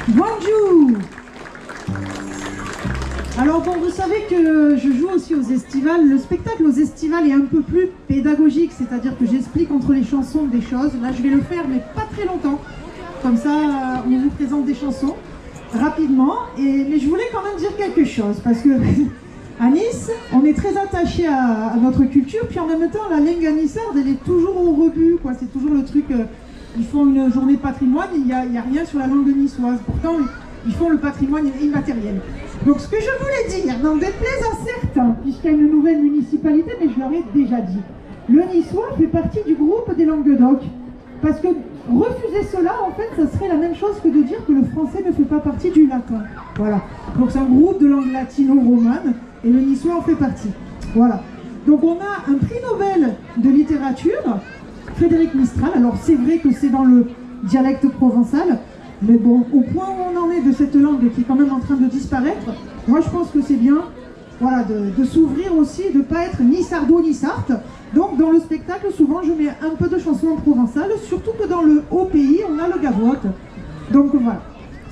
Bonjour. Alors bon, vous savez que je joue aussi aux estivales. Le spectacle aux estivales est un peu plus pédagogique, c'est-à-dire que j'explique entre les chansons des choses. Là, je vais le faire, mais pas très longtemps. Comme ça, on vous présente des chansons rapidement. Mais je voulais quand même dire quelque chose, parce que à Nice, on est très attaché à notre culture, puis en même temps, la langue niçarde, elle est toujours au rebut, quoi. C'est toujours le truc, ils font une journée patrimoine, il n'y a rien sur la langue niçoise. Pourtant, ils font le patrimoine immatériel. Donc ce que je voulais dire, n'en déplaise à certains, puisqu'il y a une nouvelle municipalité, mais je leur ai déjà dit, le niçois fait partie du groupe des Languedoc. Parce que refuser cela, en fait, ça serait la même chose que de dire que le français ne fait pas partie du latin. Voilà. Donc c'est un groupe de langue latino-romane, et le niçois en fait partie. Voilà. Donc on a un prix Nobel de littérature, Frédéric Mistral. Alors c'est vrai que c'est dans le dialecte provençal, mais bon, au point où on en est de cette langue qui est quand même en train de disparaître, moi je pense que c'est bien, voilà, de s'ouvrir aussi, de ne pas être ni sardo ni sarthe. Donc dans le spectacle, souvent je mets un peu de chansons en provençal, surtout que dans le haut pays, on a le gavotte. Donc voilà.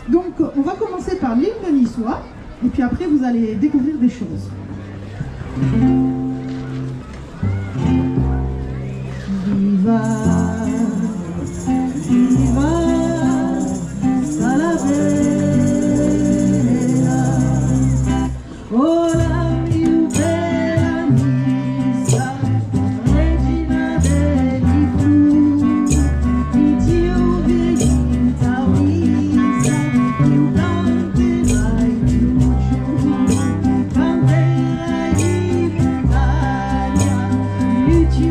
Donc on va commencer par l'hymne niçois, et puis après vous allez découvrir des choses. Viva, viva, Salavera, oh la più bella Nisa, regina degli blu, di Dio venuta Nisa, più tante vai più giù, canterai di montagna, più ci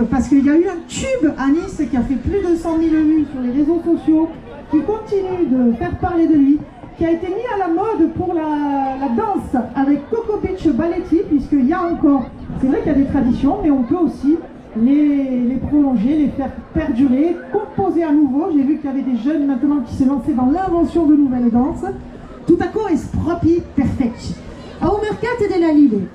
parce qu'il y a eu un tube à Nice qui a fait plus de 100 000 vues sur les réseaux sociaux, qui continue de faire parler de lui, qui qui a été mis à la mode pour la danse avec Coco Beach Balletti, puisqu'il y a encore, c'est vrai qu'il y a des traditions, mais on peut aussi les prolonger, les faire perdurer, composer à nouveau. J'ai vu qu'il y avait des jeunes maintenant qui se lançaient dans l'invention de nouvelles danses. Tutto è proprio perfetto. Au mercato della Lille.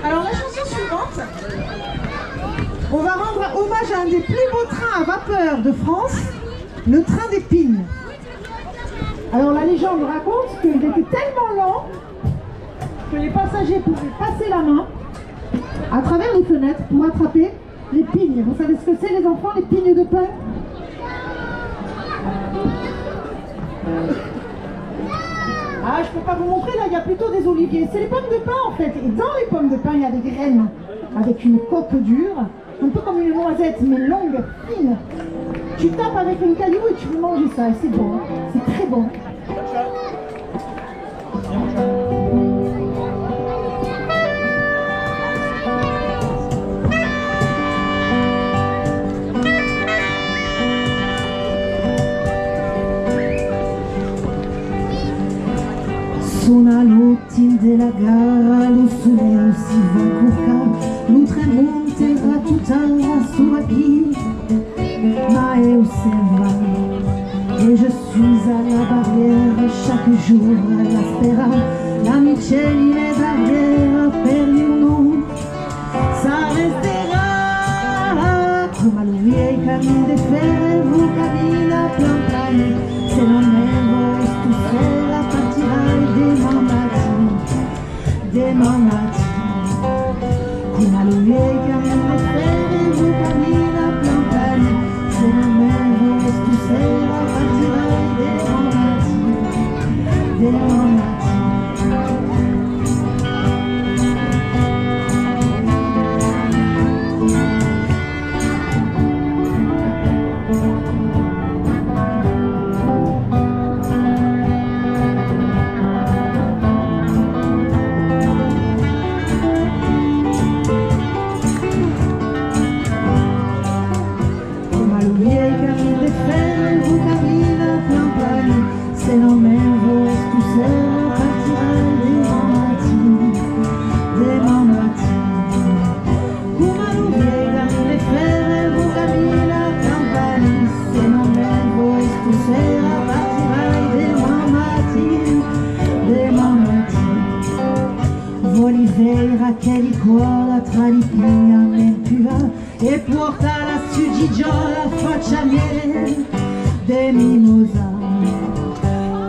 Alors la chanson suivante, on va rendre hommage à un des plus beaux trains à vapeur de France, le train des Pignes. Alors la légende raconte qu'il était tellement lent que les passagers pouvaient passer la main à travers les fenêtres pour attraper les pignes. Vous savez ce que c'est les enfants, les pignes de pain? Ah, je peux pas vous montrer, là, il y a plutôt des oliviers. C'est les pommes de pain, en fait. Et dans les pommes de pain, il y a des graines avec une coque dure, un peu comme une noisette, mais longue, fine. Tu tapes avec un caillou et tu peux manger ça. Et c'est bon, c'est très bon. Suona l'ottim della gara, lo sole si va curca, lo tramonte va tutta la sua chi, ma è osservare, et je suis à la barrière chaque jour à la spera, l'amicelli le barrière per il mondo, ça restera, come lui e cammino de fer, vous cammina plan plan, se non è voi tu sera partirai demain matin, come lui e cammino de fer, vous cammina plan plan, se non è voi tu sera partirai demain matin. Oliveira che ricorda tra li pigna nel piva e porta la sugigio la faccia miele des mimosas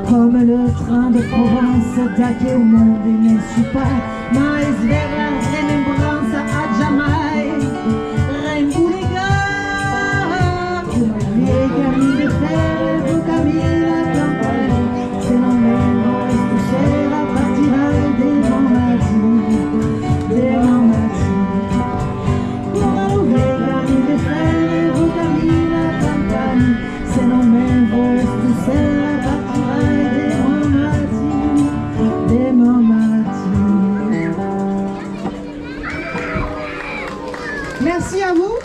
comme le train de Provence d'aché au monde ne suis pas mais vers la remembranza a jamais Rembuliga come lui e cammino de fer vous cammino la campagne se non vengo tu sera partirai demain matin demain matin come lui e cammino de fer vous cammino la campagne se non vengo tu sera partirai demain matin. Merci à vous.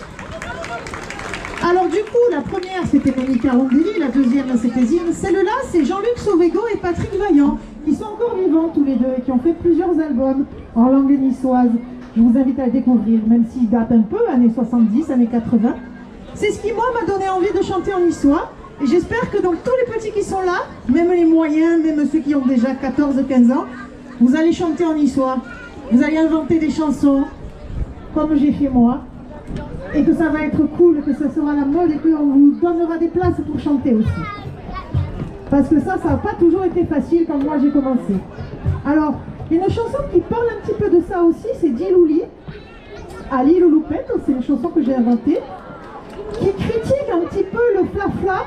Alors du coup, la première c'était Monica Rondelli, la deuxième c'était Zine. Celle-là c'est Jean-Luc Sauvégo et Patrick Vaillant, qui sont encore vivants tous les deux et qui ont fait plusieurs albums en langue niçoise. Je vous invite à les découvrir, même s'ils datent un peu, années 70, années 80. C'est ce qui moi m'a donné envie de chanter en niçois. Et j'espère que donc tous les petits qui sont là, même les moyens, même ceux qui ont déjà 14-15 ans, vous allez chanter en niçois. Vous allez inventer des chansons, comme j'ai fait moi. Et que ça va être cool, que ça sera la mode et qu'on vous donnera des places pour chanter aussi. Parce que ça n'a pas toujours été facile quand moi j'ai commencé. Alors, une chanson qui parle un petit peu de ça aussi, c'est Dilouli, Ali Louloupette, c'est une chanson que j'ai inventée, qui critique un petit peu le fla-fla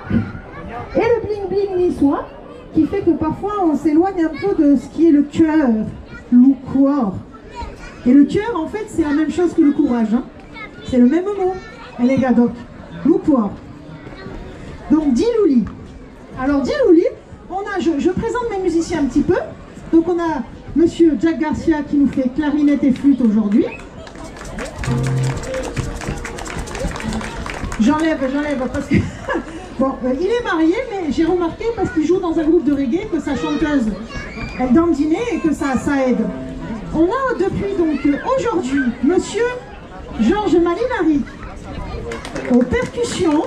et le bling-bling niçois, qui fait que parfois on s'éloigne un peu de ce qui est le cœur, loucoir. Et le cœur, en fait, c'est la même chose que le courage. Hein. C'est le même mot, et les gars, donc, loucoir. Donc, Dilouli. Alors, Dilouli, je présente mes musiciens un petit peu. Donc, on a monsieur Jack Garcia qui nous fait clarinette et flûte aujourd'hui. J'enlève parce que... Bon, il est marié, mais j'ai remarqué parce qu'il joue dans un groupe de reggae que sa chanteuse, elle dandinait et que ça aide. On a depuis donc aujourd'hui monsieur Georges Malinari aux percussions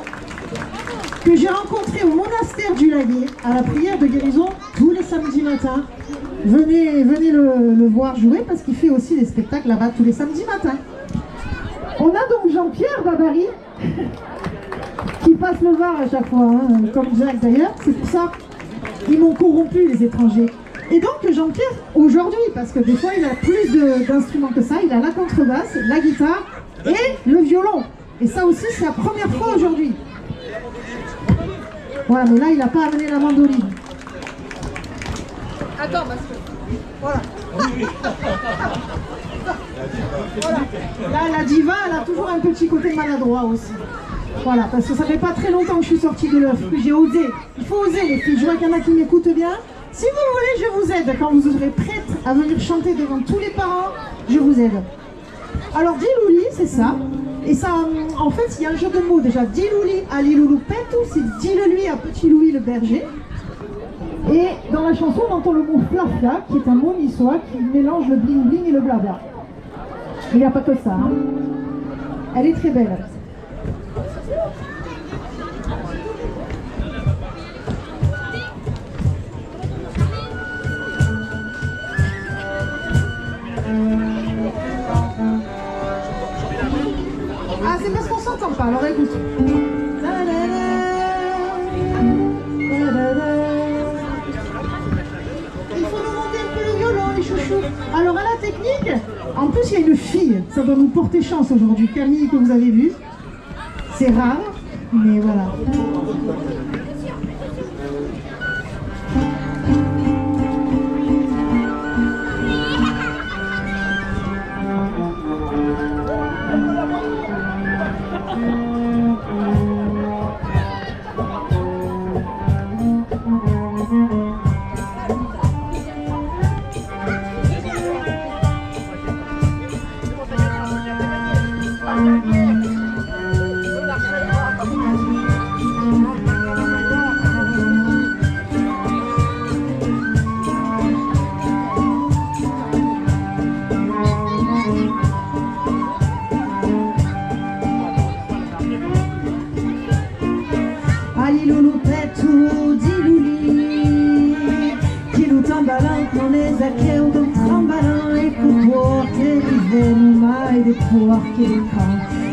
que j'ai rencontré au monastère du Laguet à la prière de guérison tous les samedis matins. Venez le voir jouer parce qu'il fait aussi des spectacles là-bas tous les samedis matins. On a donc Jean-Pierre Babary qui passe le Var à chaque fois, hein, comme Jacques d'ailleurs, c'est pour ça qu'ils m'ont corrompu les étrangers. Et donc Jean-Pierre, aujourd'hui, parce que des fois il a plus d'instruments que ça, il a la contrebasse, la guitare et le violon. Et ça aussi, c'est la première fois aujourd'hui. Voilà, mais là, il n'a pas amené la mandoline. Attends, parce que... Voilà. Voilà. Là, la diva, elle a toujours un petit côté maladroit aussi. Voilà, parce que ça fait pas très longtemps que je suis sortie de l'œuf, que j'ai osé. Il faut oser, les filles. Je vois qu'il y en a qui m'écoutent bien. Si vous voulez, je vous aide. Quand vous serez prêtes à venir chanter devant tous les parents, je vous aide. Alors, Dilouli, c'est ça. Et ça, en fait, il y a un jeu de mots déjà. Dilouli à Liloulou Petou, c'est dis-le-lui à Petit Louis le berger. Et dans la chanson, on entend le mot flafla, qui est un mot niçois qui mélange le bling-bling et le blabla. Il n'y a pas que ça. Hein. Elle est très belle. Ah, c'est parce qu'on s'entend pas, alors écoute. Il faut nous monter un peu le violon, les chouchous. Alors à la technique, en plus il y a une fille, ça doit nous porter chance aujourd'hui. Camille que vous avez vue, c'est rare, mais voilà.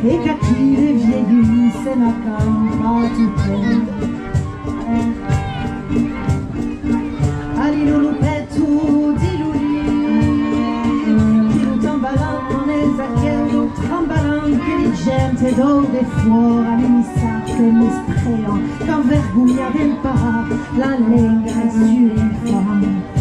E cattive vieilli se la campa tutte Alilulu petu diluli Che lo tambalan esachiello trambalan Che di gente dove fuori all'inizio l'estreo Quand vergogna del para la lenga è sull'infame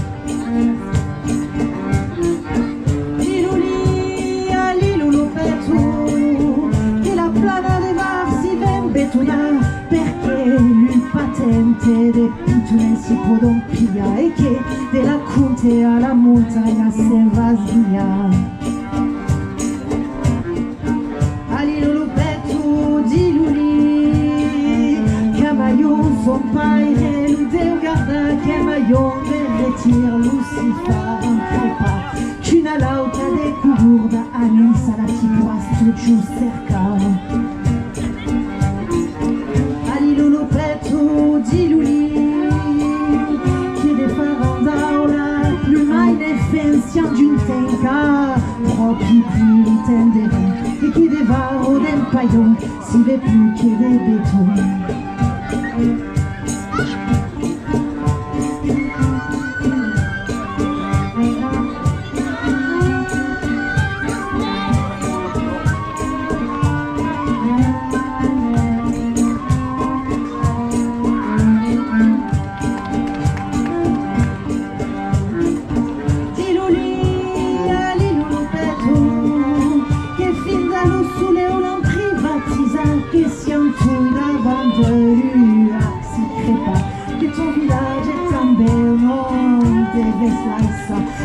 perché lui patente de pitune si può dompia e che della conte alla montagna se va via Alilulu petu di luli Camaillon son paire l'udeu garda Camaillon verretir Lucifer crepa C'una lauta de cugurda Anissa la tipuastu giù cerca d'une tenka propri più intendere e che devaro del paio si vede più che del betone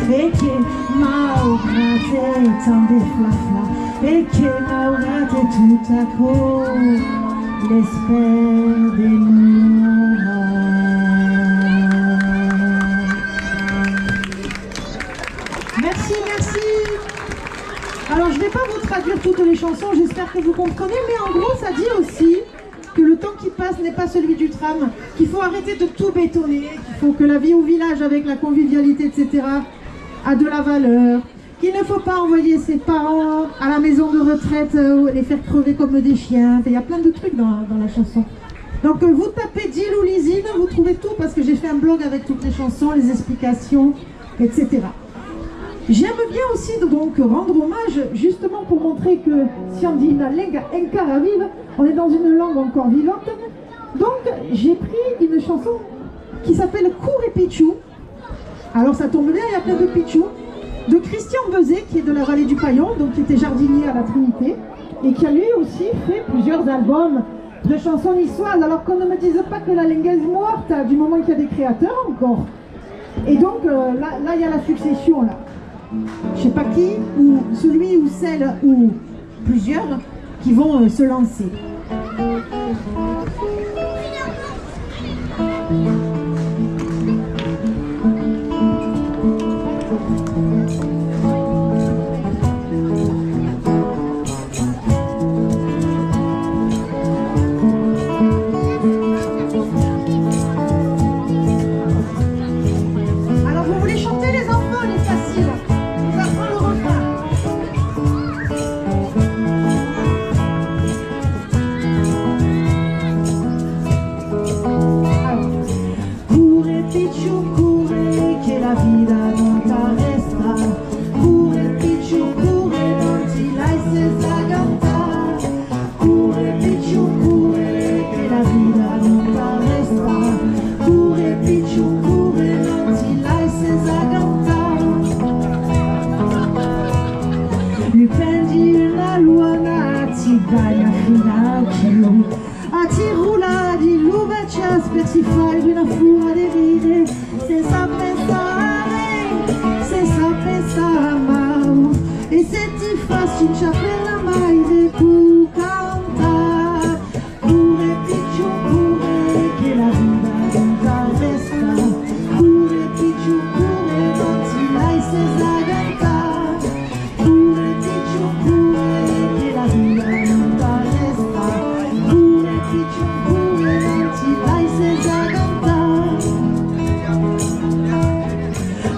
e che malgrate tante flafla e che malgrate tutta con l'espère de nous. Merci, merci. Alors je ne vais pas vous traduire toutes les chansons, j'espère que vous comprenez, mais en gros ça dit aussi que le temps qui passe n'est pas celui du tram, qu'il faut arrêter de tout bétonner, qu'il faut que la vie au village avec la convivialité, etc., a de la valeur, qu'il ne faut pas envoyer ses parents à la maison de retraite, les faire crever comme des chiens. Il y a plein de trucs dans la chanson. Donc vous tapez Diloulizine, vous trouvez tout, parce que j'ai fait un blog avec toutes les chansons, les explications, etc. J'aime bien aussi donc rendre hommage, justement pour montrer que si on dit una lengua encara viva, on est dans une langue encore vivante. Donc j'ai pris une chanson qui s'appelle Courre Pichou. Alors ça tombe bien, il y a plein de Pichou. De Christian Bezet, qui est de la vallée du Paillon, donc qui était jardinier à la Trinité, et qui a lui aussi fait plusieurs albums de chansons niçoises. Alors qu'on ne me dise pas que la lengua est morte, du moment qu'il y a des créateurs encore. Et donc là il y a la succession là. Je sais pas qui, ou celui ou celle, ou plusieurs, qui vont se lancer.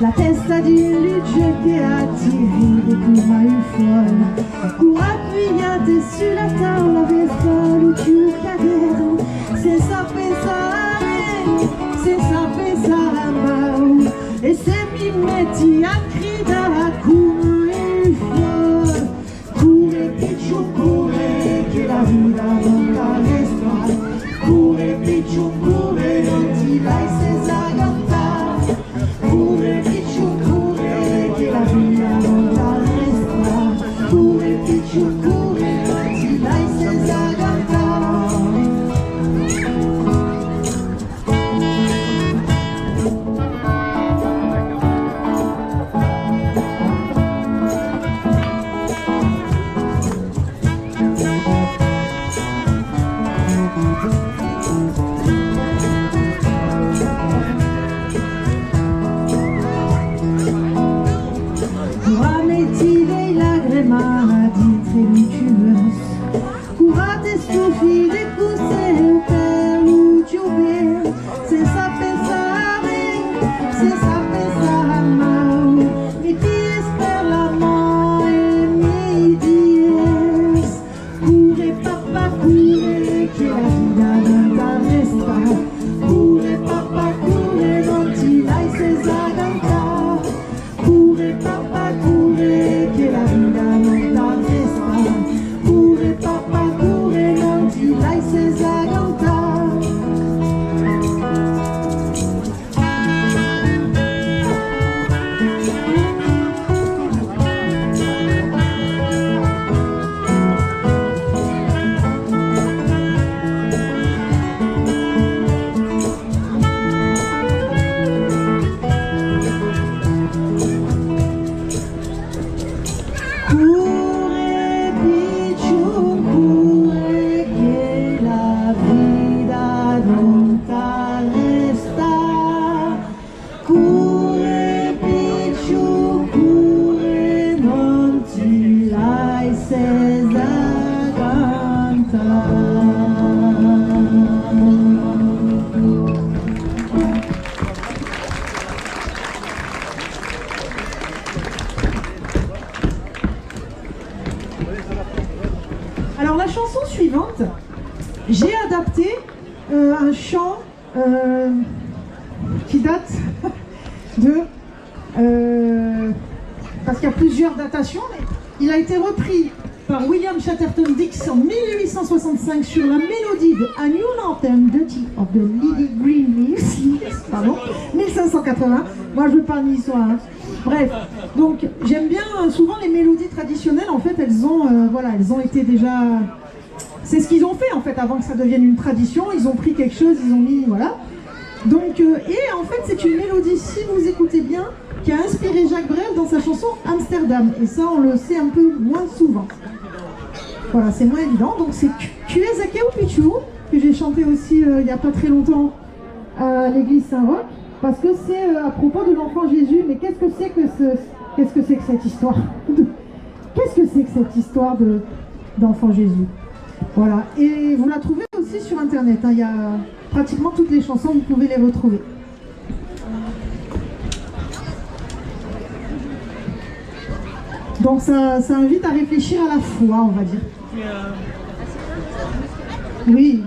La testa di luce che attivi come un folle, appuyate sulla tavola per farlo più cadere, senza pensare a mai. E se mi metti a gridare come un folle, cure picciu cure che la vita non la resta, cure picciu cure non ti vai senza cantare, cure picciu cure che la vita non la resta, cure picciu cure non ti vai senza cantare. Alors la chanson suivante, j'ai adapté un chant qui date de parce qu'il y a plusieurs datations, mais il a été repris par William Chatterton Dix en 1865 sur la mélodie de A New Northern Duty of the Lily Green Leaves, pardon, 1580. Moi je parle niçois, hein. Bref, donc j'aime bien souvent les mélodies traditionnelles, en fait elles ont été déjà... C'est ce qu'ils ont fait en fait avant que ça devienne une tradition, ils ont pris quelque chose, ils ont mis, voilà. Donc, et en fait c'est une mélodie, si vous écoutez bien, qui a inspiré Jacques Brel dans sa chanson Amsterdam, et ça on le sait un peu moins souvent. Voilà, c'est moins évident, donc c'est Tu es Akeo Pichu, que j'ai chanté aussi il n'y a pas très longtemps à l'église Saint-Roch, parce que c'est à propos de l'enfant Jésus, mais qu'est-ce que c'est que cette histoire Qu'est-ce que c'est que cette histoire d'enfant Jésus? Voilà, et vous la trouvez aussi sur internet, hein. Il y a pratiquement toutes les chansons, vous pouvez les retrouver. Donc ça invite à réfléchir à la foi, on va dire. Oui.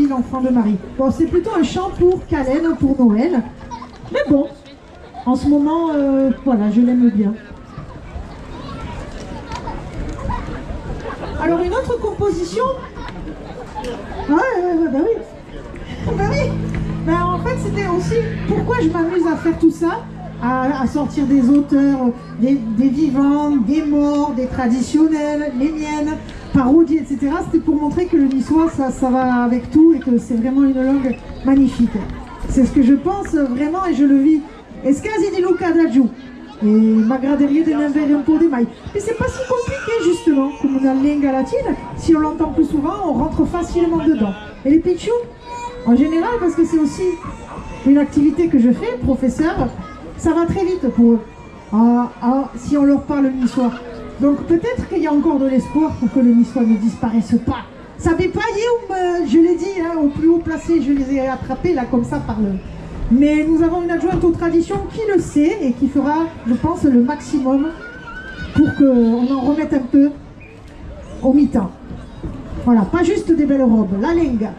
L'enfant de Marie. Bon, c'est plutôt un chant pour Calais, pour Noël. Mais bon, en ce moment, voilà, je l'aime bien. Alors, une autre composition. Bah oui. Bah oui. Ben, en fait, c'était aussi pourquoi je m'amuse à faire tout ça, à sortir des auteurs, des vivants, des morts, des traditionnels, les miennes, parodies, etc. C'était pour montrer que le niçois, ça va avec tout et que c'est vraiment une langue magnifique. C'est ce que je pense vraiment et je le vis. Escasi di Luca d'Adjou. Et m'agradaria de n'aver un peu de mai. Mais c'est pas si compliqué justement, comme la langue latine. Si on l'entend plus souvent, on rentre facilement dedans. Et les pichous, En général, parce que c'est aussi une activité que je fais, professeur, ça va très vite pour eux. Si on leur parle niçois. Donc peut-être qu'il y a encore de l'espoir pour que le niçois ne disparaisse pas. Ça fait pas, je l'ai dit, hein, au plus haut placé, je les ai attrapés là comme ça par le... Mais nous avons une adjointe aux traditions qui le sait et qui fera, je pense, le maximum pour qu'on en remette un peu au mi-temps. Voilà, pas juste des belles robes, la lenga.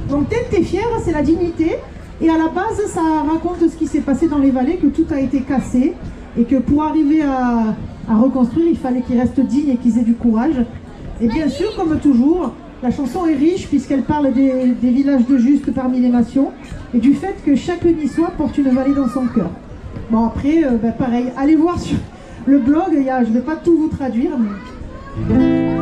Donc Tente fière, c'est la dignité. Et à la base, ça raconte ce qui s'est passé dans les vallées, que tout a été cassé. Et que pour arriver à reconstruire, il fallait qu'ils restent dignes et qu'ils aient du courage. Et bien sûr, comme toujours, la chanson est riche puisqu'elle parle des villages de Juste parmi les nations et du fait que chaque Niçois porte une vallée dans son cœur. Bon après, pareil, allez voir sur le blog, je ne vais pas tout vous traduire. Mais...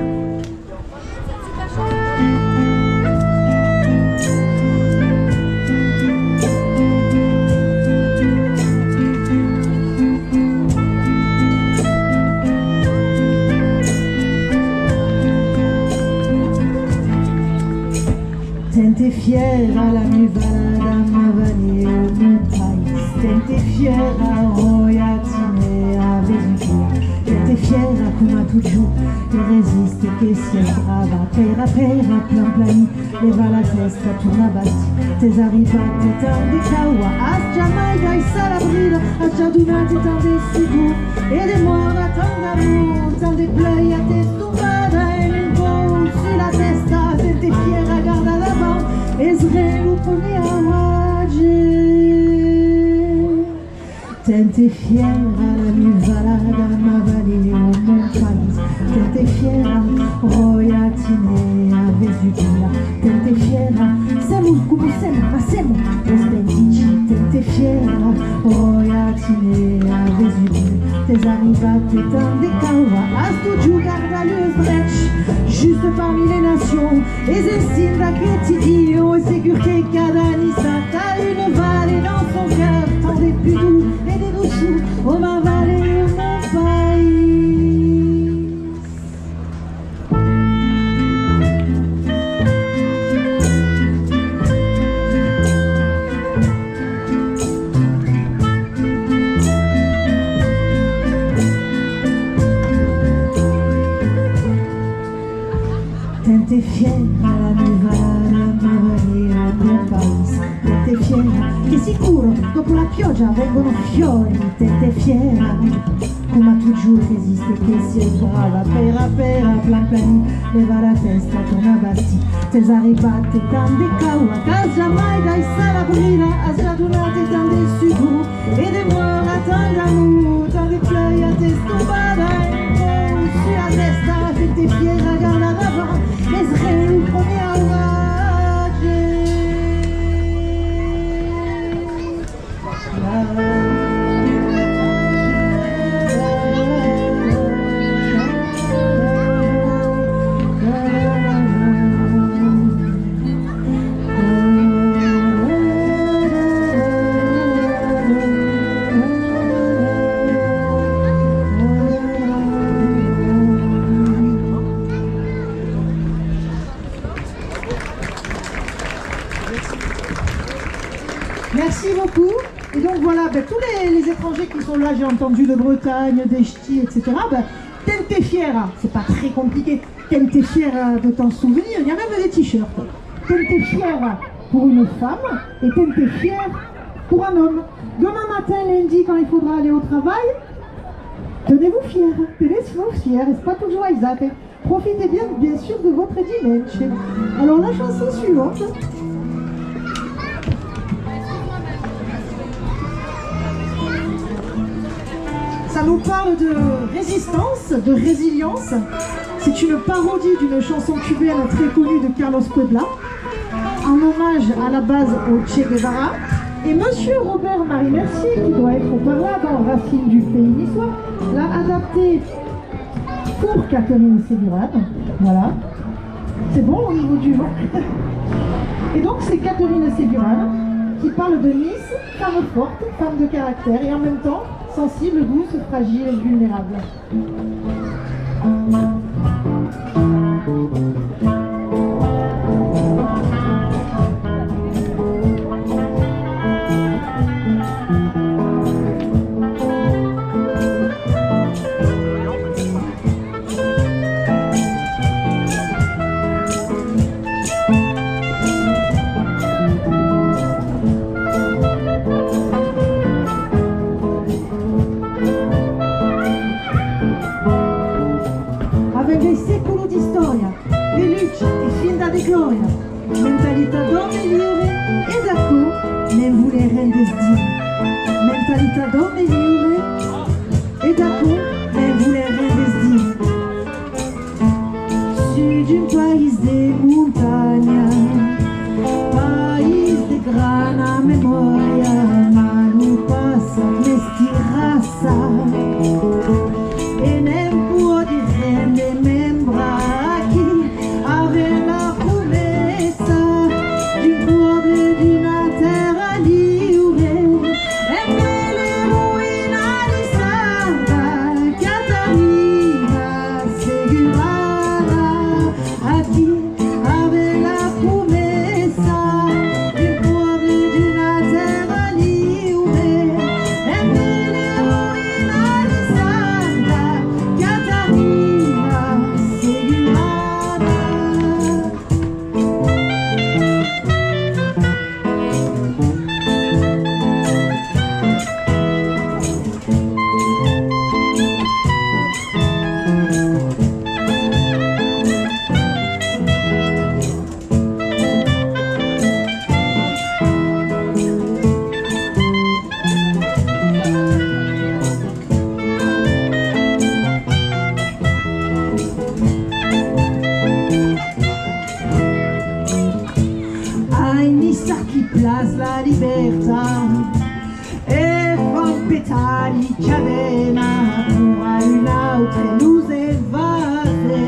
Tente fiera la mi valada ma vallée au mon pays. Tente fiera royatine a Vesuvio. Tente fiera come tu giù e resiste che sia brava. Pera plan plani leva la testa torna batti. Tes arrivate tan di caua as Jamaica e Salabrina as già donate tan de sicuro e de muora tan d'amour tan de play a te stumbada e un po' sulla testa. Tente fiera guarda là-bas Ezreal au premier rage. Tente fiera la mi valada ma vallée au mon pays. Tente fiera royatine a Vesuvio. Tente fiera semu come semu ma semu splendidi. Tente fiera royatine a Vesuvio. Tes arrivate tan de caua as tu giù guarda le stretch. Juste parmi les nations, et c'est da che ti dio, et c'est que cada Nissa t'as une vallée dans son cœur, tant des plus doux et des dessous, oh ma vallée, oh mon pays. Tente fiera la mi valada ma vallée al mio paese. Tente fiera che sicuro dopo la pioggia vengono fiori. Tente fiera come tu giù resiste che sei brava. Pera plan plani leva la testa torna batti. Tes arrivate tan de caua cas Jamaica e Salabrina as già donate tan de sicuro e de muora tan d'amour tan de play a te stumbada e un su a testa. Tente fiera guarda d'avant Ezreal au premier rage. Merci beaucoup. Et donc voilà, tous les étrangers qui sont là, j'ai entendu de Bretagne, des Ch'tis, etc. Tente fiera, c'est pas très compliqué. Tente fiera de t'en souvenir, il y a même des t-shirts. Tente fiera pour une femme et tente fiera pour un homme. Demain matin, lundi, quand il faudra aller au travail, tenez-vous fiers, tenez-vous fiers, c'est pas toujours exact. Profitez bien sûr de votre dimanche. Alors la chanson suivante. Ça nous parle de résistance, de résilience. C'est une parodie d'une chanson cubaine très connue de Carlos Puebla, en hommage à la base au Che Guevara. Et monsieur Robert Marie Mercier, qui doit être par là dans Racine du pays niçois, l'a adapté pour Catherine Ségurane. Voilà. C'est bon au niveau du vent. Et donc c'est Catherine Ségurane qui parle de Nice, femme forte, femme de caractère et en même temps sensible, douce, fragile et vulnérable. Gloria, mentalità donne liure e d'accordo, ne vuole rendersi. Mentalità donne liure e d'accordo, ne vuole rendersi. Sud d'un país de montaña, país de grana memoria, manu passa mesti raça, e nem può difendere membra chi aveva la promessa di un pueblo e di una terra libre, e nelle ruine di Santa Catarina seguirà a chi aveva la promessa di un pueblo e di una terra libre, e nelle ruine di Santa Catarina seguirà. Ai missa chi place la libertà e fa un petali cadena pour un'altra luce vase,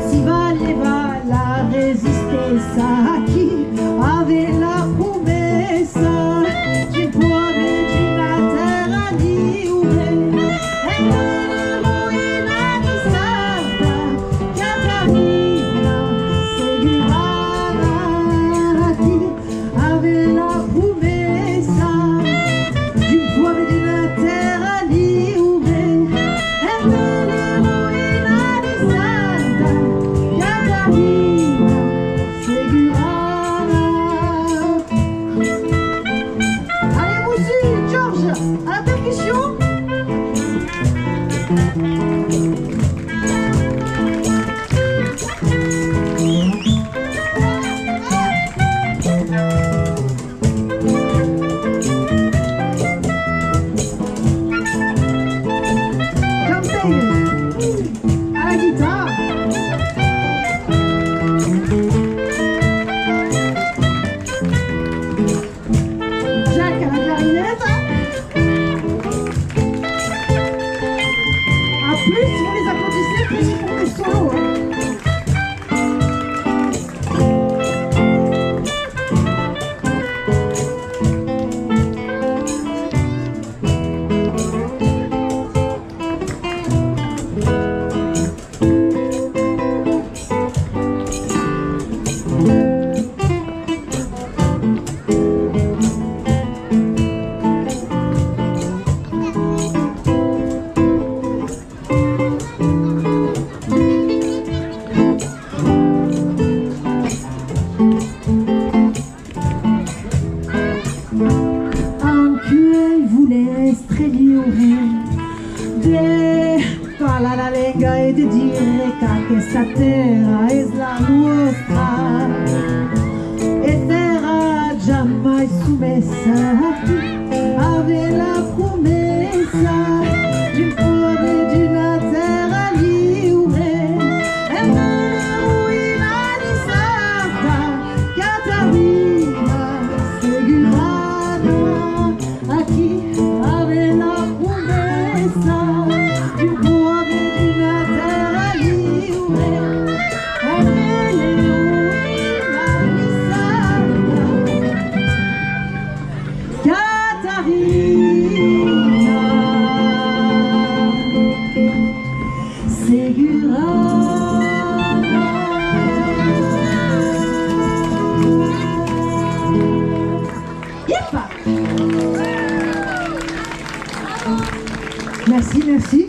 si valeva la resistenza a chi aveva la promessa di un pueblo e di una terra libre, e nelle ruine di Santa Catarina seguirà a chi aveva la promessa di un pueblo e di una terra libre, e nelle ruine di Santa Catarina seguirà. Allez, Moussi, Georges, à la percussion. Campagne à la guitare. Jacques à la clarinette. À plus, si vous les applaudissez, plus ils font des solos. Anche voulait estreliore de parla la lingua e di dire che questa terra è la nostra e sarà jamais sommessa a chi aveva la promessa di un pueblo e di una terra libre, e nelle ruine di Santa Catarina seguirà a chi aveva la promessa di un pueblo e di una terra libre, e nelle ruine di Santa Catarina seguirà. Yeppa. Merci, merci.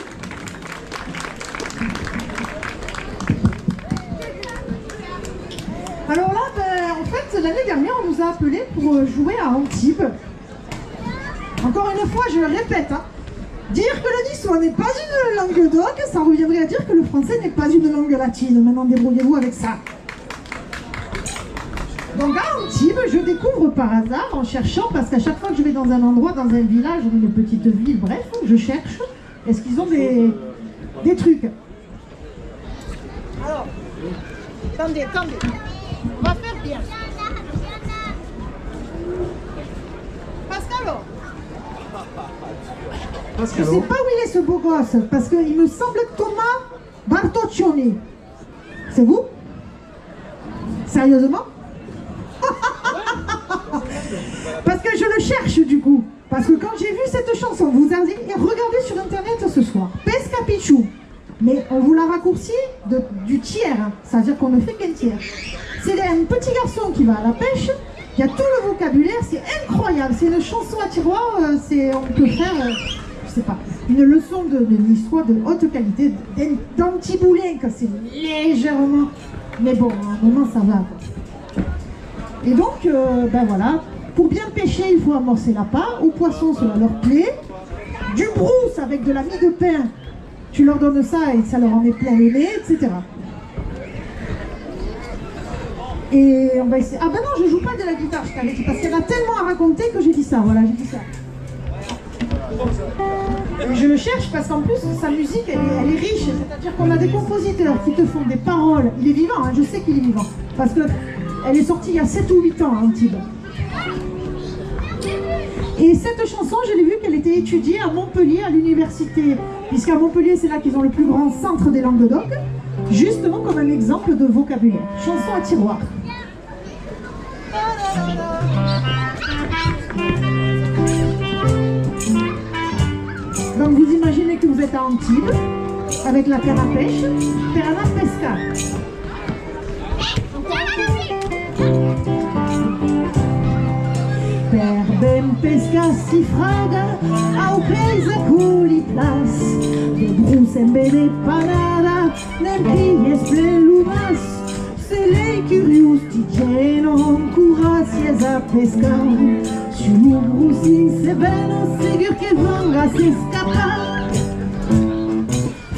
Alors là, en fait, l'année dernière, on nous a appelés pour jouer à Antibes. Encore une fois, je le répète, hein, dire que le niçois n'est pas une langue d'oc, ça reviendrait à dire que le français n'est pas une langue latine. Maintenant, débrouillez-vous avec ça. Donc à Antibes, je découvre par hasard en cherchant, parce qu'à chaque fois que je vais dans un endroit, dans un village, ou une petite ville, bref, je cherche, est-ce qu'ils ont des trucs. Alors, attendez, on va faire bien. Pascalo. Je ne sais pas où il est ce beau gosse, parce qu'il me semble Thomas Bartoccioni. C'est vous? Sérieusement? Parce que je le cherche du coup. Parce que quand j'ai vu cette chanson, vous avez regardé sur internet ce soir, Pesca Pichou. Mais on vous l'a raccourci du tiers, hein. C'est-à-dire qu'on ne fait qu'un tiers. C'est un petit garçon qui va à la pêche, il y a tout le vocabulaire, c'est incroyable. C'est une chanson à tiroir, on peut faire, je sais pas, une leçon d'une histoire de haute qualité, d'Antiboulin, que c'est légèrement... Mais bon, à un moment ça va. Quoi. Et donc, ben voilà, pour bien pêcher, il faut amorcer l'appât. Aux poissons, cela leur plaît. Du brousse avec de la mie de pain, tu leur donnes ça et ça leur en met plein le nez, etc. Et on va essayer... Ah ben non, je joue pas de la guitare, je t'avais dit, parce qu'elle a tellement à raconter que j'ai dit ça, voilà, j'ai dit ça. Et je le cherche parce qu'en plus, sa musique, elle est riche, c'est-à-dire qu'on a des compositeurs qui te font des paroles. Il est vivant, hein, je sais qu'il est vivant, parce qu'elle est sortie il y a 7 ou 8 ans à Antibes. Et cette chanson, je l'ai vue qu'elle était étudiée à Montpellier, à l'université, puisqu'à Montpellier, c'est là qu'ils ont le plus grand centre des Languedoc, justement comme un exemple de vocabulaire. Chanson à tiroir. Donc vous imaginez que vous êtes à Antibes, avec la terre à pêche, terre à pesca. Per ben pesca si fraga, au paese culi plas, de brusen bene panada, nempies plelumas, se lei curios di geno, curacies a pescar, su brusin se beno, segur che venga se scappa.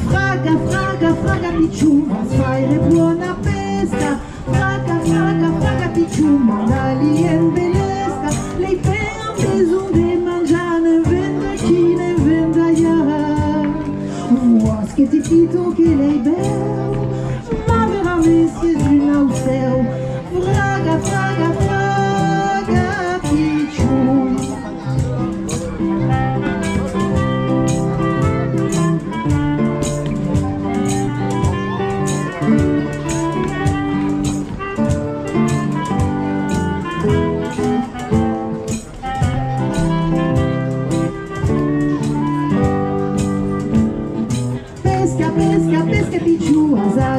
Fraga, fraga, fraga picciu, vas faire buona pesca, fraga, fraga, fraga picciu, mandali en belesca, lei per besoin de mangiare, venda chi ne venda ya. Uas che ti pito che lei bel, ma veramente si è una usel, fraga, fraga, fraga picciu.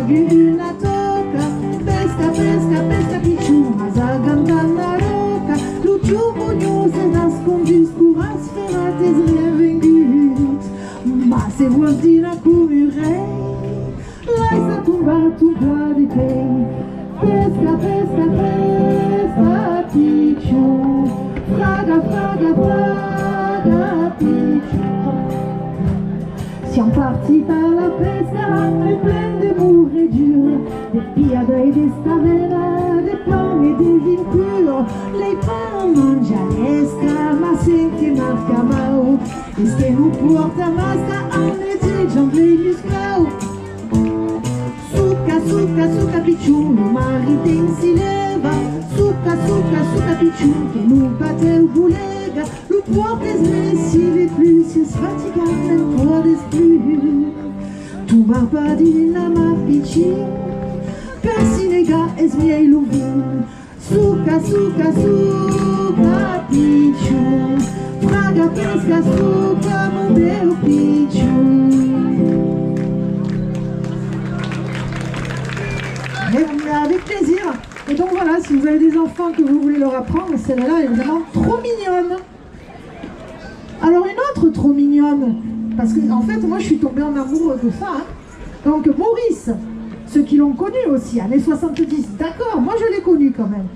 Una toca, pesca, pesca, pesca picciu, mas a gamba na roca, luciu bunhoso e nascondidos, curras ferrates revengudos, mas se voz dina como rei, lá está tumbar, tumbar de quem, pesca, pesca, pesca picciu, fraga, fraga, fraga picciu. Siamo partiti alla pesca, è plein de mourredure, des piades et des stavera, des plans et des vincures, les pains mangianesca, ma senti marca mao, e che non porta masca, annete giamblei musclau. Succa, succa, succa picciu, le mariten si leva, succa, succa, succa picciu, che non batte o bulega, lo portes messive plus, si sfatica nel cuore plus. Tu marpadina ma piccin, per sinega es miei luvin, succa, succa, succa picciu, fraga pesca, succa, mon bel picciu. Avec plaisir. Et donc voilà, si vous avez des enfants que vous voulez leur apprendre, celle-là est vraiment trop mignonne. Alors une autre trop mignonne, parce que en fait moi je suis tombée en amour de ça. Hein. Donc Maurice, ceux qui l'ont connu aussi, années 70, d'accord, moi je l'ai connu quand même.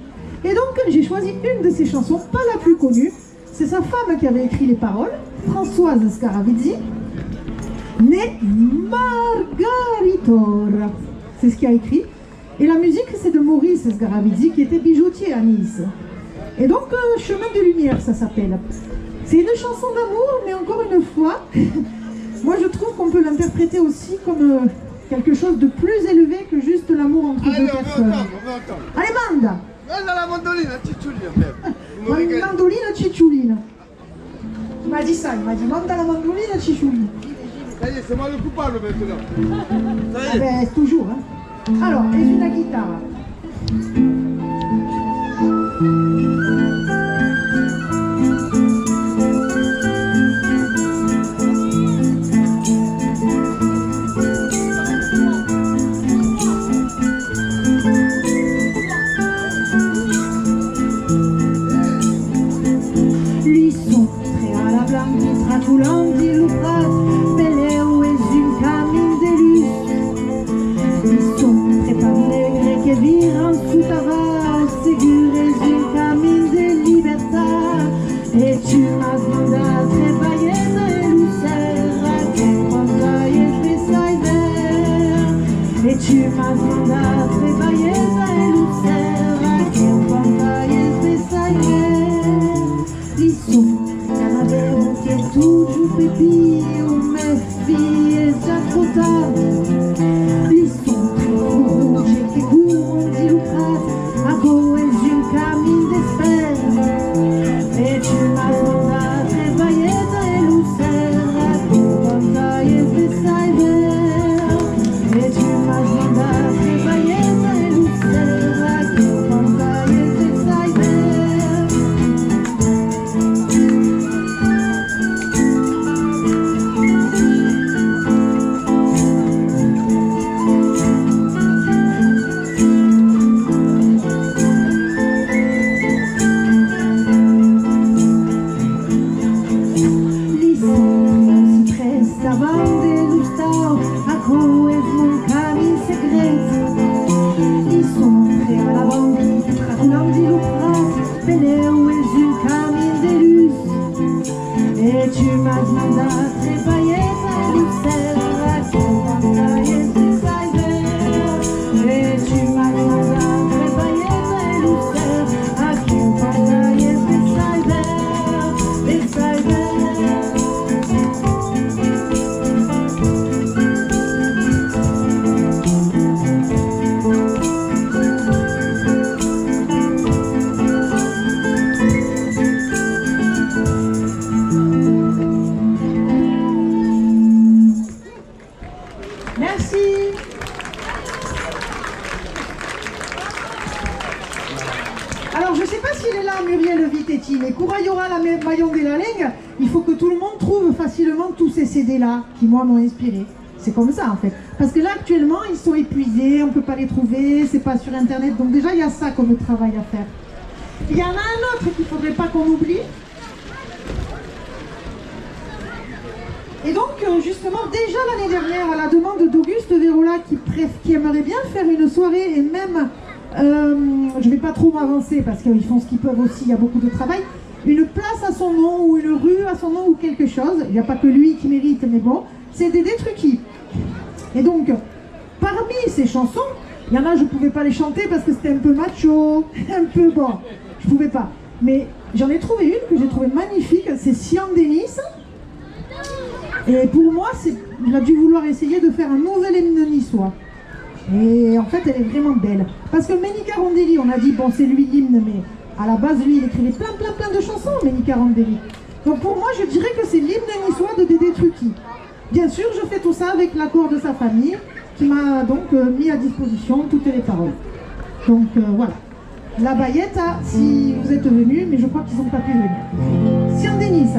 Et donc j'ai choisi une de ses chansons, pas la plus connue, c'est sa femme qui avait écrit les paroles, Françoise Scaravizzi, née Margaritor, c'est ce qu'il a écrit. Et la musique, c'est de Maurice Sgaravidze, qui était bijoutier à Nice. Et donc, Chemin de lumière, ça s'appelle. C'est une chanson d'amour, mais encore une fois, moi je trouve qu'on peut l'interpréter aussi comme quelque chose de plus élevé que juste l'amour entre deux personnes. On va entendre. Allez, manda! Manda la mandolina, cicciolina. Mandolina cicciolina. Il m'a dit ça, il m'a dit manda la mandolina cicciolina. Ça y est, c'est moi le coupable maintenant. Ça Ah y est. ben, toujours, hein. Alors, et une guitare. Là qui moi m'ont inspiré. C'est comme ça en fait. Parce que là actuellement ils sont épuisés, on ne peut pas les trouver, c'est pas sur internet. Donc déjà il y a ça comme travail à faire. Il y en a un autre qu'il ne faudrait pas qu'on oublie. Et donc justement déjà l'année dernière à la demande d'Auguste Vérola qui aimerait bien faire une soirée et même je ne vais pas trop m'avancer parce qu'ils font ce qu'ils peuvent aussi, il y a beaucoup de travail. Une place à son nom ou une rue à son nom ou quelque chose. Il n'y a pas que lui qui mérite, mais bon, c'est Dédé Trucchi. Et donc, parmi ces chansons, il y en a, je ne pouvais pas les chanter parce que c'était un peu macho, un peu bon, je ne pouvais pas. Mais j'en ai trouvé une que j'ai trouvée magnifique, c'est Sian Denis. Et pour moi, il a dû vouloir essayer de faire un nouvel hymne niçois. Et en fait, elle est vraiment belle. Parce que Meni Carondelli, on a dit, bon, c'est lui l'hymne, mais à la base, lui, il écrivait plein de chansons, Meni Carondelli. Donc pour moi, je dirais que c'est l'hymne niçois de Dédé Trucchi. Bien sûr, je fais tout ça avec l'accord de sa famille, qui m'a donc mis à disposition toutes les paroles. Donc voilà. La Bayette, si vous êtes venus, mais je crois qu'ils n'ont pas pu venir. Sian Denis.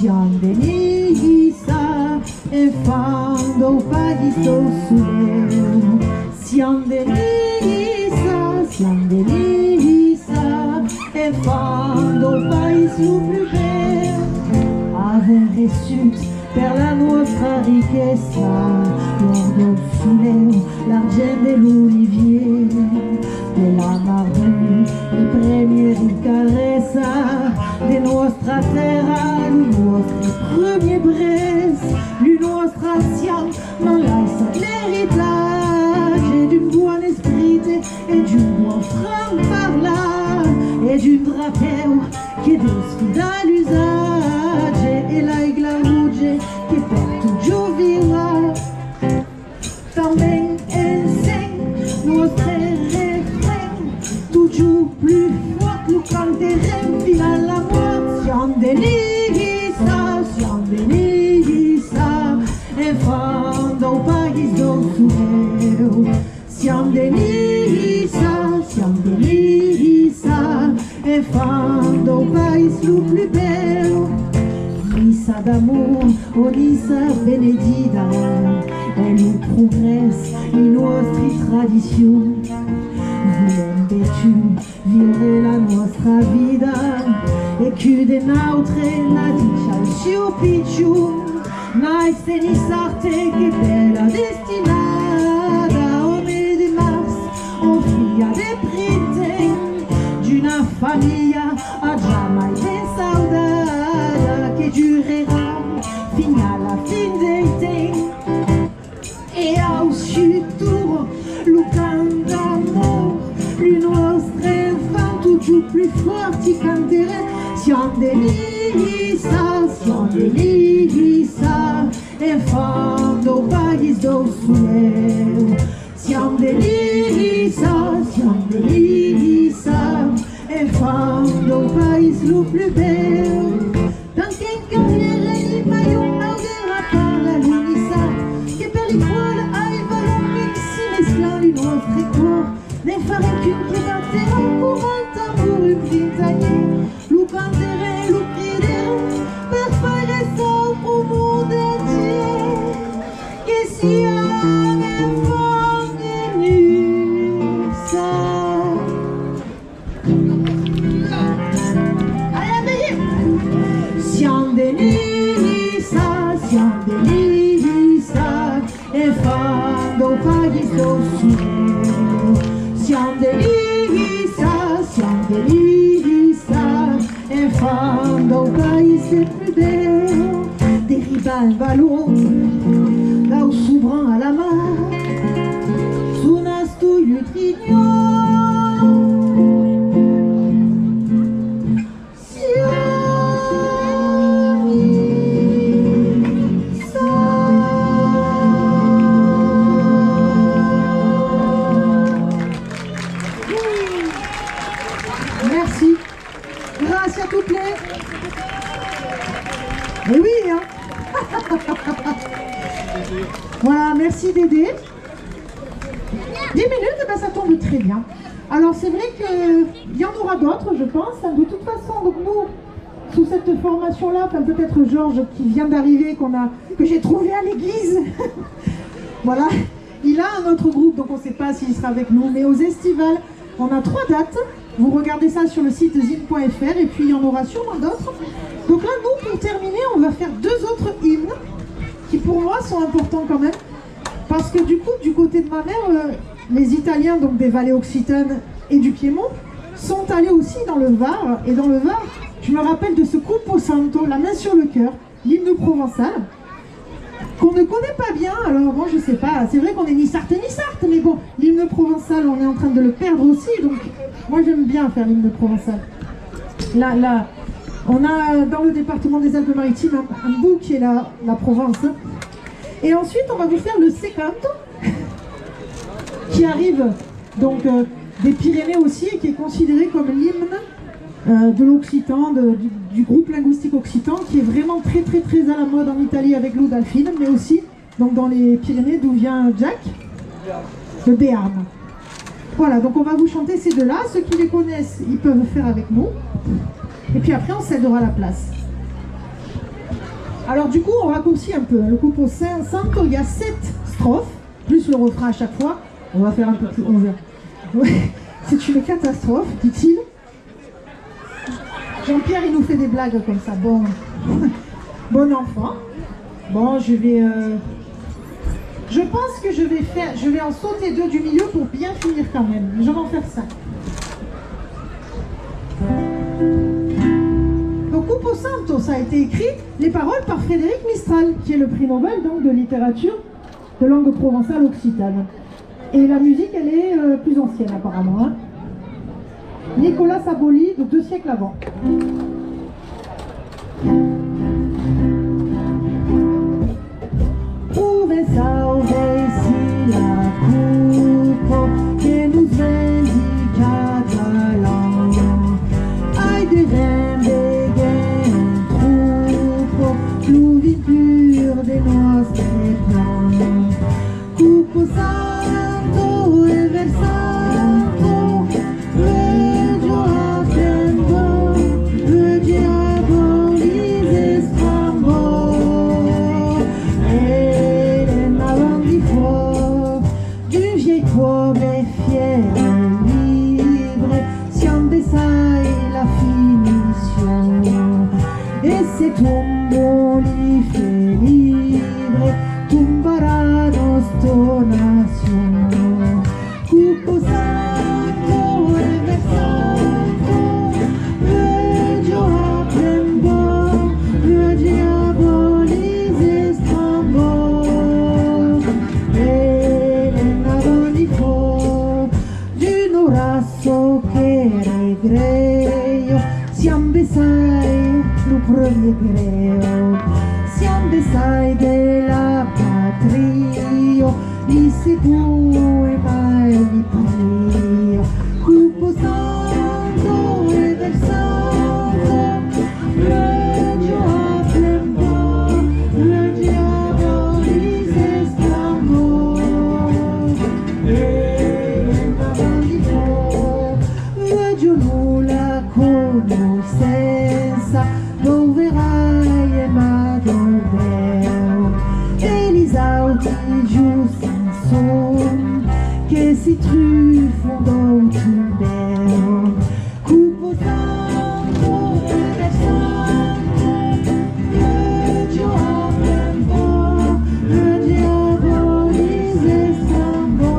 Sian Denisa, e quando o paghito suleu. Sian Denisa, e quando o país plus avait reçu per la nostra ricchezza, l'or del fileo, l'argent de l'olivier, de e di un buon franparla e di un drapeo che desfida l'usage e la igla ruge che per tu giuvirà também enseigne nostre refrains toujours plus fort nous canterem fil à la mort siam delisa e quando o país do sul siam delisa e quando o país lo plus bel Nissa d'amour, oh Nissa benedita e nous progresse in nostri tradition volem tu vivere la nostra vida e chiude notre la dicia al suo picciu Nice e Nissarte che bella destinata au mes de mars au fia de prite d'una famiglia a jamais de saudade che durerà fino alla fin dei tempi e au futuro lo canto d'amor le nostre enfants toujours plus fort ti canterà siam delisa e quando o país do sul siam delisa e quando o país lo plus bel tanto in carriera il maillot audera parla l'unisa che per l'icole ai valori si mesclano i nostri cor ne fare qu'une che batterà courant tambour un printanier lo canterà lo criderà per fare sol au monde entier che siamo Nissa siam delisa e quando o país do sul siam delisa e quando o país è più bello deriva un ballon da o subran a la mar sunas tu utrignon Merci. Grazie a toutes les... Eh oui, hein. Voilà, merci Dédé. 10 minutes, eh ben, ça tombe très bien. Alors c'est vrai qu'il y en aura d'autres, je pense. De toute façon, donc nous, sous cette formation-là, enfin peut-être Georges qui vient d'arriver, que j'ai trouvé à l'église. Voilà, il a un autre groupe, donc on ne sait pas s'il sera avec nous. Mais aux estivales, on a 3 dates. Vous regardez ça sur le site zine.fr et puis il y en aura sûrement d'autres. Donc là, nous, pour terminer, on va faire 2 autres hymnes qui pour moi sont importants quand même. Parce que du coup, du côté de ma mère, les Italiens, donc des vallées occitanes et du Piémont, sont allés aussi dans le Var. Et dans le Var, je me rappelle de ce Cupo Santo, la main sur le cœur, l'hymne provençal, qu'on ne connaît pas bien. Alors bon, je sais pas, c'est vrai qu'on est ni Sarthe, mais bon, l'hymne provençal, on est en train de le perdre aussi, donc moi j'aime bien faire l'hymne provençal. Là, on a dans le département des Alpes-Maritimes un bout qui est la Provence. Et ensuite, on va vous faire le Secanto, qui arrive donc des Pyrénées aussi, et qui est considéré comme l'hymne de l'occitan, du groupe linguistique occitan, qui est vraiment très à la mode en Italie avec l'Udalfine, mais aussi donc dans les Pyrénées d'où vient Jack, le Béarn. Voilà, donc on va vous chanter ces deux-là. Ceux qui les connaissent, ils peuvent faire avec nous. Et puis après, on cédera la place. Alors du coup, on raccourcit un peu. Le Cupo Santo, il y a 7 strophes, plus le refrain à chaque fois. On va faire un peu plus... Ouais, c'est une catastrophe, dit-il. Jean-Pierre, il nous fait des blagues comme ça. Bon, bon enfant. Bon, je vais... Je pense que je vais en sauter 2 du milieu pour bien finir quand même. Je vais en faire 5. Donc Cupo Santo, ça a été écrit, les paroles par Frédéric Mistral, qui est le prix Nobel donc, de littérature de langue provençale occitane. Et la musique, elle est plus ancienne apparemment. Hein. Nicolas Saboli, de 2 siècles avant. Ove salve si la cupo che nous indica talent. Ai de vende gen trupo, l'uvi pur de nostre plan. Cupo santo e versanto, veggio a tempo, veggi a bolise strambo. Du vieil pobre fier et libre, Siambessai la finition. Et c'est tombo li fait libre, tumbarà nostra nation. Cupo santo e versanto, veggio a tempo, veggi a bolise strambo. So che regreio, Siambessai lo premier greo, Siambessai della patria, i sicuro e mai mi prio. Cupo santo e versanto, veggio a tempo, veggi a bolise strambo. Nulla conoscenza, doverai e madoveo, e gli sauti giusti son, che si truffano d'autunbeo. Cupo santo e versanto, veggio a tempo, veggi a bolise strambo.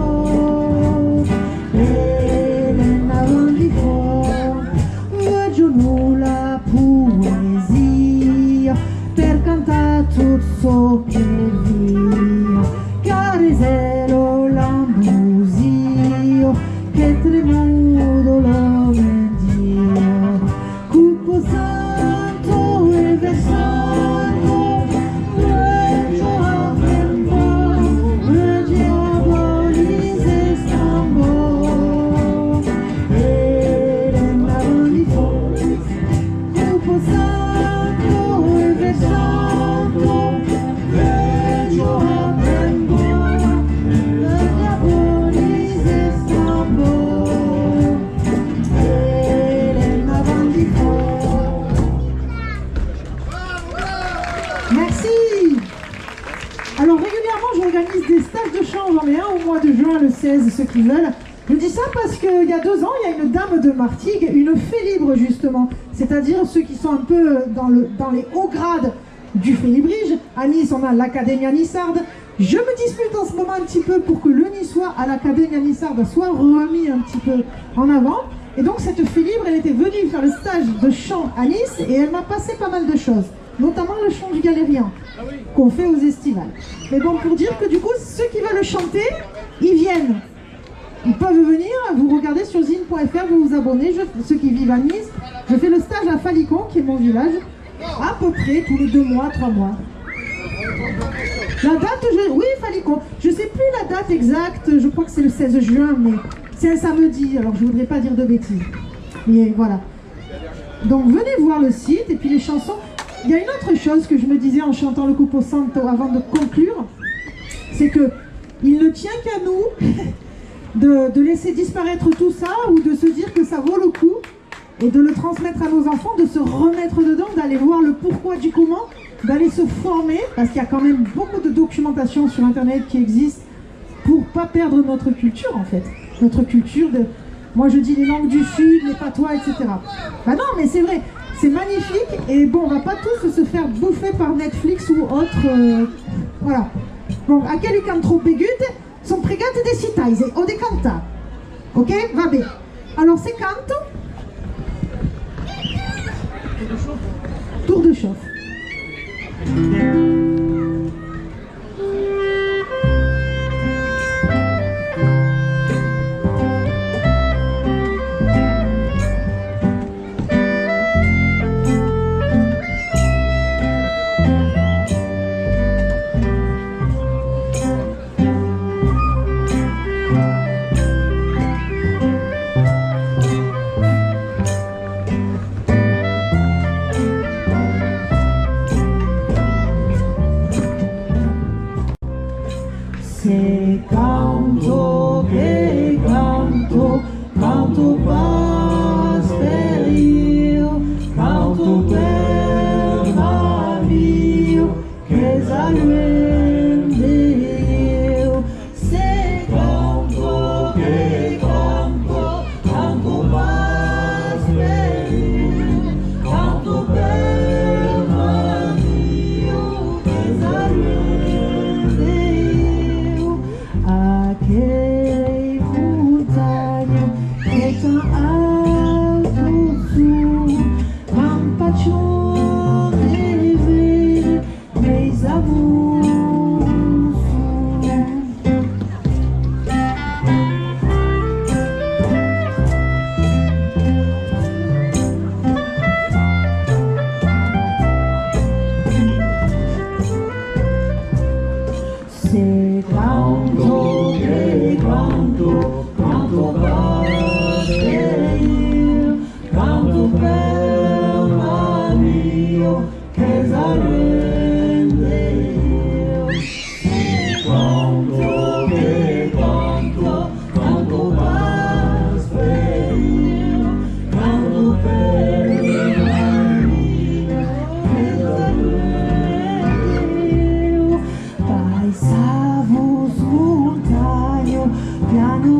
Nulla poesia per cantare tutto che via, careselo l'ambusio che tremudo lo mendio. Cupo santo e versanto, veggio a tempo, veggi a bolise strambo. Cupo santo e versanto, veggio a tempo, veggi a bolise strambo. Merci. Alors régulièrement j'organise des stages de chant, j'en ai un au mois de juin, le 16, ceux qui veulent. Je dis ça parce qu'il y a 2 ans, il y a une dame de Martigues, une fée libre justement, c'est-à-dire ceux qui sont un peu dans les hauts grades du félibrige. À Nice, on a l'Académie Nissarde. Je me dispute en ce moment un petit peu pour que le niçois à l'Académie Nissarde soit remis un petit peu en avant. Et donc cette fée libre, elle était venue faire le stage de chant à Nice et elle m'a passé pas mal de choses, notamment le chant du galérien qu'on fait aux estivales. Mais bon, pour dire que du coup, ceux qui veulent chanter, ils viennent. Ils peuvent venir, vous regardez sur zine.fr, vous vous abonnez, ceux qui vivent à Nice. Je fais le stage à Falicon, qui est mon village, à peu près tous les 2 mois, 3 mois. La date, oui, Falicon, je ne sais plus la date exacte, je crois que c'est le 16 juin, mais c'est un samedi, alors je ne voudrais pas dire de bêtises. Mais voilà. Donc venez voir le site, et puis les chansons. Il y a une autre chose que je me disais en chantant le Cupo Santo avant de conclure, c'est que il ne tient qu'à nous de laisser disparaître tout ça ou de se dire que ça vaut le coup et de le transmettre à nos enfants, de se remettre dedans, d'aller voir le pourquoi du comment, d'aller se former, parce qu'il y a quand même beaucoup de documentation sur internet qui existe pour pas perdre notre culture en fait. Notre culture de, moi je dis les langues du sud, les patois, etc. Bah non mais c'est vrai, c'est magnifique et bon on va pas tous se faire bouffer par Netflix ou autre, voilà. Bon, aquelli che hanno troppe gute sono pregate di citare o di cantare. Ok? Va bene. Alors c'est canto. Tour de chauffe. passe périr, canto per navio, che s'allume se canto che canto, canto passe périr, canto per navio, che s'allume aquele montanha que tão alto sul, campaccione verde, meus amores. Se canto che canto, canto per io, canto per l'anio che s'arrende io. Se canto che canto, canto per io, canto per l'anio che s'arrende io. Paisavos montanho, piano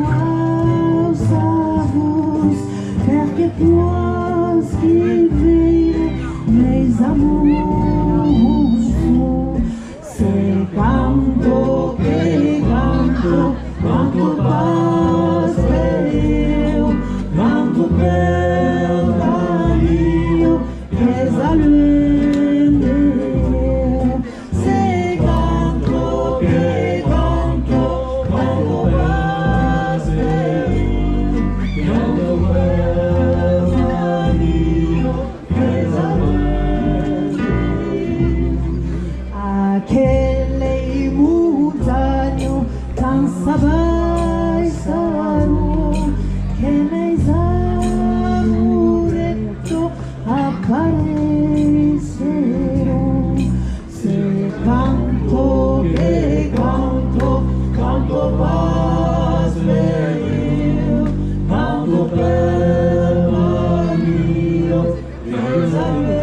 alçavos, perché tuas que vire, meus amores. Se canto que canto, canto paz eu, canto per l'anio che s'allume. Se canto che canto, canto paz eu, canto per l'anio che s'allume. Aquele montanho tan sabaisaro, che meus amureto apareceram. Se canto que canto, canto paz eu, canto per l'anio che s'allume.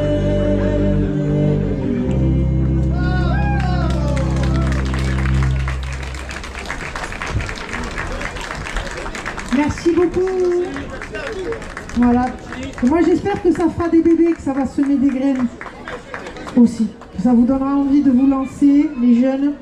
Merci beaucoup. Voilà. Et moi j'espère que ça fera des bébés, que ça va semer des graines aussi. Que ça vous donnera envie de vous lancer, les jeunes.